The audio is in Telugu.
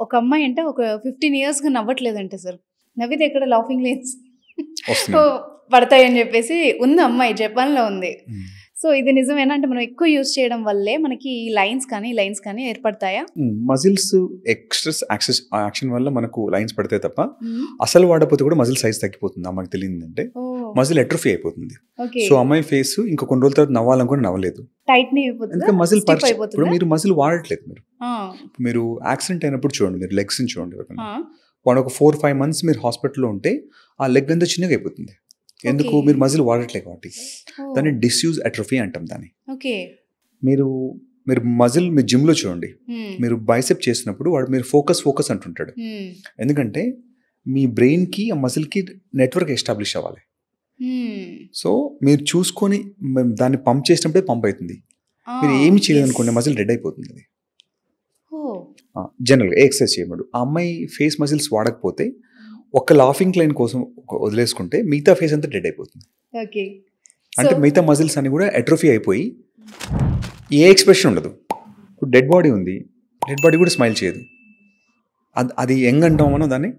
ఒక అమ్మాయి అంటే ఒక 15 ఇయర్స్‌గా నవ్వట్లేదంట సార్. నవ్వితే ఎక్కడ లాఫింగ్ లైన్స్ వస్తున్నాయి. పడతాయని చెప్పేసి ఉంది అమ్మాయి జపాన్‌లో ఉంది. హ్మ్. సో ఇది నిజమేనా? అంటే మనం ఎక్కువ యూజ్ చేయడం వల్లే మనకి ఈ లైన్స్ కానీ ఏర్పడతాయా? మజిల్స్ ఎక్స్‌ట్రెస్ యాక్షన్ వల్ల మనకు లైన్స్ పడతాయి తప్ప, హ్మ్. అసలు వాడకపోతే కూడా మజిల్ సైజ్ తగ్గిపోతుంది. అమ్మాయికి తెలియదంటే ఓహ్! మజిల్ అట్రోఫీ అయిపోతుంది. ఓకే. సో అమ్మాయి ఫేస్ ఇంకా కొన్ని రోజుల తర్వాత నవ్వాలనుకుని నవ్వలేదు. టైట్‌ని అయిపోతుందా? ఎందుకంటే మజిల్ స్టిఫ్ ఇప్పుడు అయిపోతుందా? మీరు మజిల్ వాడట్లేదు. ఆ! మీరు యాక్సిడెంట్ అయినప్పుడు చూడండి, మీరు లెగ్స్ని చూడండి ఎవరికైనా. ఆ! వాడు ఒక 4-5 మంత్స్ మీరు హాస్పిటల్లో ఉంటే ఆ లెగ్ అంతా చిన్నగా అయిపోతుంది. ఎందుకు? ఓకే. మీరు మజిల్ వాడట్లేదు కాబట్టి. ఓహ్! దాన్ని డిస్యూజ్ అట్రోఫీ అంటాం దాన్ని. ఓకే. మీరు మజిల్ మీ జిమ్లో చూడండి. హ్మ్. మీరు బైసెప్ చేసినప్పుడు వాడు మీరు ఫోకస్ అంటుంటాడు. హ్మ్. ఎందుకంటే మీ బ్రెయిన్కి ఆ మజిల్కి నెట్వర్క్ ఎస్టాబ్లిష్ అవ్వాలి. హ్మ్. సో మీరు చూసుకొని దాన్ని పంప్ చేసినప్పుడే పంప్ అవుతుంది. ఆ! మీరు ఏమి చేయలేదు యెస్. అనుకోండి, మజిల్ డెడ్ అయిపోతుంది. అది ఓహ్! జనరల్గా ఎక్సర్సైజ్ చేయమడు. ఆ అమ్మాయి ఫేస్ మజిల్స్ వాడకపోతే ఒక లాఫింగ్ క్లైన్ కోసం వదిలేసుకుంటే మిగతా ఫేస్ అంతా డెడ్ అయిపోతుంది. ఓకే. సో అంటే మిగతా మజిల్స్ అన్ని కూడా అట్రోఫీ అయిపోయి ఏ ఎక్స్ప్రెషన్ ఉండదు. ఇప్పుడు డెడ్ బాడీ ఉంది, డెడ్ బాడీ కూడా స్మైల్ చేయదు. అది యంగ్ అంటాం మనం దాన్ని.